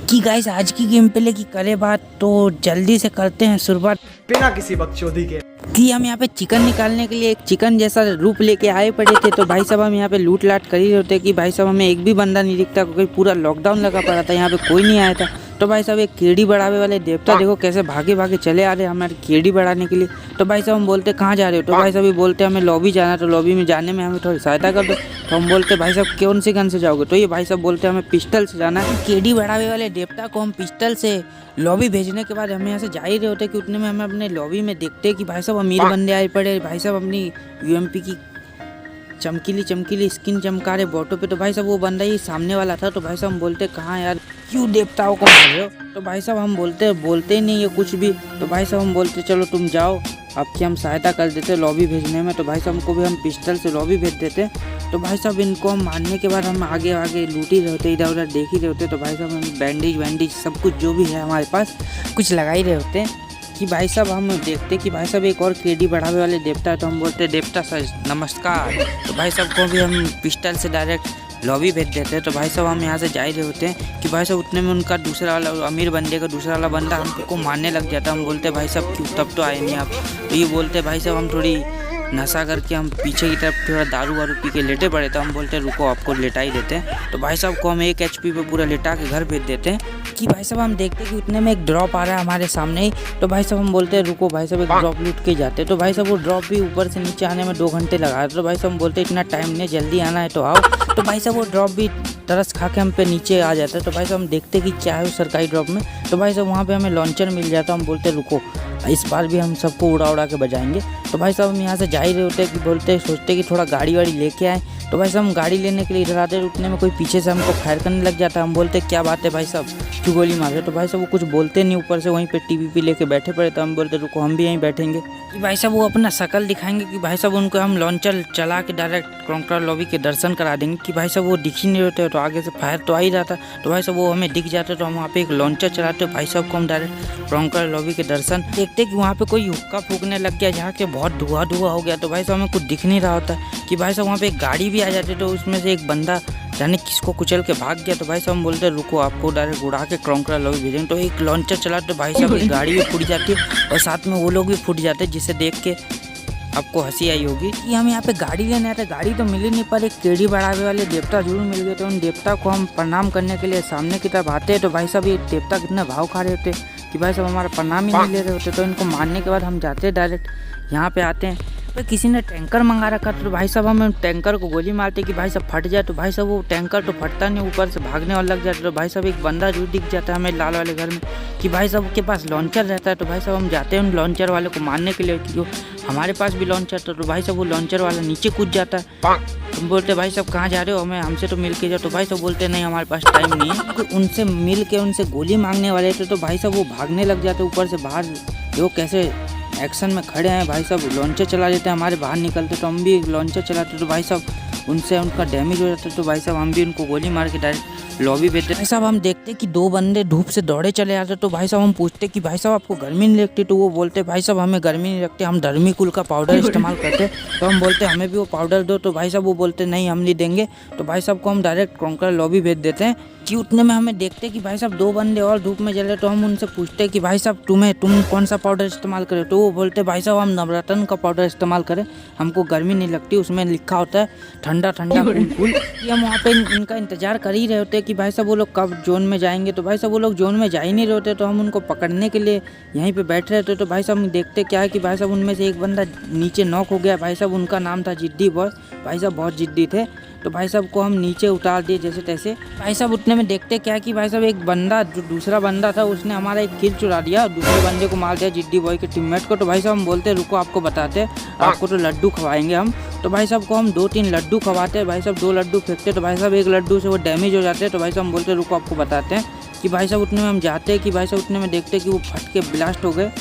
कि गाइस आज की गेम प्ले की करे बात तो जल्दी से करते हैं शुरुआत बिना किसी बकचोदी के। कि हम यहाँ पे चिकन निकालने के लिए एक चिकन जैसा रूप लेके आए पड़े थे। तो भाई साहब हम यहाँ पे लूट लाट कर ही रहे थे कि भाई साहब हमें एक भी बंदा नहीं दिखता क्योंकि पूरा लॉकडाउन लगा पड़ा था, यहाँ पे कोई नहीं आया था। तो भाई साहब एक कीड़ी बढ़ावे वाले देवता देखो कैसे भागे भागे चले आ रहे हैं हमारे कीड़ी बढ़ाने के लिए। तो भाई साहब हम बोलते कहाँ जा रहे हो? तो भाई साहब बोलते हमें लॉबी जाना। तो लॉबी में जाने में हमें थोड़ी सहायता कर दो। तो हम बोलते भाई साहब कौन सी गन से जाओगे? तो ये भाई साहब बोलते हमें पिस्टल से जाना है। कीड़ी बढ़ावे वाले देवता को हम पिस्टल से लॉबी भेजने के बाद हमें यहाँ से जा ही रहे होते कि उतने में हमें अपने लॉबी में देखते कि भाई साहब अमीर बंदे आए पड़े। भाई साहब अपनी यूएमपी की चमकीली चमकीली स्किन चमका रहे बोटों पे। तो भाई साहब वो बंदा ही सामने वाला था। तो भाई साहब हम बोलते कहाँ यार, क्यों देवताओं को मार रहे हो? तो भाई साहब हम बोलते ही नहीं है कुछ भी। तो भाई साहब हम बोलते चलो तुम जाओ, आपकी हम सहायता कर देते लॉबी भेजने में। तो भाई साहब हमको भी हम पिस्टल से लॉबी भेज देते। तो भाई साहब इनको हम मारने के बाद हम आगे आगे लूट ही रहे होते, इधर उधर देख ही रहे होते। तो भाई साहब हम बैंडेज वैंडेज सब कुछ जो भी है हमारे पास कुछ लगा ही रहे होते कि भाई साहब हम देखते कि भाई साहब एक और केडी बढ़ावे वाले देवता है। तो हम बोलते देवता सर नमस्कार। तो भाई साहब को भी हम पिस्टल से डायरेक्ट लॉबी भेज देते हैं। तो भाई साहब हम यहाँ से जा ही रहे होते हैं कि भाई साहब उतने में उनका दूसरा वाला अमीर बंदे का दूसरा वाला बंदा हमको मारने लग जाता। हम बोलते भाई साहब क्यों, तब तो आए नहीं आप? तो ये बोलते भाई साहब हम थोड़ी नशा करके हम पीछे की तरफ थोड़ा दारू वारू पी के लेटे पड़े। तो हम बोलते रुको आपको लेटा ही देते हैं। तो भाई साहब को हम 1 HP पे पूरा लेटा के घर भेज देते हैं कि भाई साहब हम देखते कि उतने में एक ड्रॉप आ रहा है हमारे सामने ही। तो भाई साहब हम बोलते हैं रुको भाई साहब एक ड्रॉप लूट के जाते। तो भाई साहब वो ड्रॉप भी ऊपर से नीचे आने में 2 घंटे लगा। तो भाई साहब हम बोलते इतना टाइम नहीं, जल्दी आना है तो आओ। तो भाई साहब वो ड्रॉप भी तरस खा के हम पे नीचे आ जाता है। तो भाई साहब हम देखते कि क्या है उस सरकारी ड्रॉप में। तो भाई साहब वहाँ पे हमें लॉन्चर मिल जाता। हम बोलते रुको इस बार भी हम सबको उड़ा उड़ा के बजाएंगे। तो भाई साहब हम यहाँ से जा ही रहे होते कि बोलते सोचते कि थोड़ा गाड़ी वाड़ी लेके आए। तो भाई साहब हम गाड़ी लेने के लिए इधर आते, उतने में कोई पीछे से हमको फायर करने लग जाता है। हम बोलते क्या बात है भाई साहब, क्यों गोली मार रहे? तो भाई साहब वो कुछ बोलते नहीं, ऊपर से वहीं पे टीवी लेके बैठे पड़े। तो हम बोलते रुको हम भी यहीं बैठेंगे कि भाई साहब वो अपना शकल दिखाएंगे कि भाई साहब उनको हम लॉन्चर चला के डायरेक्ट क्रॉन्कर लॉबी के दर्शन करा देंगे कि भाई साहब वो दिख ही नहीं होते। तो आगे से फायर तो आ ही रहा था। तो भाई साहब वो हमें दिख जाते तो हम वहाँ पे एक लॉन्चर चलाते। भाई साहब को हम डायरेक्ट क्रॉन्कर लॉबी के दर्शन देखते कि वहाँ पे कोई हुक्का फूकने लग गया जहाँ के बहुत धुआं हो गया। तो भाई साहब हमें कुछ दिख नहीं रहा होता कि भाई साहब वहाँ पे एक गाड़ी भी आ जाती। तो उसमें से एक बंदा जाने किसको कुचल के भाग गया। तो भाई साहब हम बोलते रुको आपको डायरेक्ट उड़ा के क्रॉन्कर लॉबी भेजेंगे। तो एक लॉन्चर चला तो भाई साहब एक गाड़ी भी फूट जाती है और साथ में वो लोग भी फूट जाते हैं, जिसे देख के आपको हंसी आई होगी कि हम यहाँ पे गाड़ी लेने आए थे। गाड़ी तो मिली नहीं पर एक केड़ी बढ़ावे वाले देवता जरूर मिल गए। तो उन देवता को हम प्रणाम करने के लिए सामने की तरफ आते हैं। तो भाई साहब ये देवता कितने भाव खा रहे होते कि भाई साहब हमारा प्रणाम ही नहीं ले रहे होते। तो इनको मारने के बाद हम जाते हैं डायरेक्ट यहाँ पे आते हैं। तो किसी ने टैंकर मंगा रखा था। तो भाई साहब हम टैंकर को गोली मारते कि भाई साहब फट जाए। तो भाई साहब वो टैंकर तो फटता नहीं, ऊपर से भागने और लग जाता। तो भाई साहब एक बंदा जो दिख जाता है हमें लाल वाले घर में कि भाई साहब के पास लॉन्चर रहता है। तो भाई साहब हम जाते हैं उन लॉन्चर वाले को मारने के लिए कि हमारे पास भी लॉन्चर था। तो भाई साहब वो लॉन्चर वाला नीचे कूद जाता है। तुम बोलते भाई साहब कहाँ जा रहे हो, हमें हमसे तो मिल के जाओ। तो भाई साहब बोलते नहीं हमारे पास टाइम नहीं है। तो उनसे मिल के उनसे गोली मांगने वाले थे। तो भाई साहब वो भागने लग जाते ऊपर से बाहर, वो कैसे एक्शन में खड़े हैं। भाई साहब लॉन्चर चला लेते हैं, हमारे बाहर निकलते। तो हम भी लॉन्चर चलाते। तो भाई साहब उनसे उनका डैमेज हो जाता है। तो भाई साहब हम भी उनको गोली मार के डायरेक्ट लॉबी भेजते। भाई साहब हम देखते कि 2 बंदे धूप से दौड़े चले आते। तो भाई साहब हम पूछते कि भाई साहब आपको गर्मी नहीं लगती? तो वो बोलते भाई साहब हमें गर्मी नहीं लगती, हम धर्मीकुल का पाउडर इस्तेमाल करते। तो हम बोलते हमें भी वो पाउडर दो। तो भाई साहब वो बोलते नहीं हम नहीं देंगे। तो भाई साहब को हम डायरेक्ट क्रॉन्कर लॉबी भेज देते हैं कि उतने में हमें देखते कि भाई साहब 2 बंदे और धूप में जले। तो हम उनसे पूछते कि भाई साहब तुम कौन सा पाउडर इस्तेमाल करें? तो वो बोलते भाई साहब हम नवरत्न का पाउडर इस्तेमाल करें, हमको गर्मी नहीं लगती, उसमें लिखा होता है ठंडा ठंडा कूल। हम वहाँ पे इनका इंतजार कर ही रहे होते कि भाई साहब वो लोग कब जोन में जाएंगे। तो भाई साहब वो लोग जोन में जा ही नहीं रहे होते। तो हम उनको पकड़ने के लिए यहीं पे बैठ रहे थे। तो भाई साहब हम देखते क्या है कि भाई साहब उनमें से एक बंदा नीचे नॉक हो गया। भाई साहब उनका नाम था जिद्दी बॉय। भाई साहब बहुत जिद्दी थे। तो भाई साहब को हम नीचे उतार दिए जैसे तैसे। भाई साहब उतने में देखते क्या कि भाई साहब एक बंदा जो दूसरा बंदा था उसने हमारा एक किल चुरा दिया, दूसरे बंदे को मार दिया जिद्दी बॉय के टीममेट को। तो भाई साहब हम बोलते रुको आपको बताते, आपको तो लड्डू खवाएंगे हम। तो भाई साहब को हम 2-3 लड्डू खवाते। भाई साहब 2 लड्डू फेंकते। तो भाई साहब एक लड्डू से वो डैमेज हो जाते हैं। तो भाई साहब हम बोलते रुको आपको बताते हैं कि भाई साहब उतने में हम जाते हैं कि भाई साहब उतने में देखते कि वो फट के ब्लास्ट हो गए।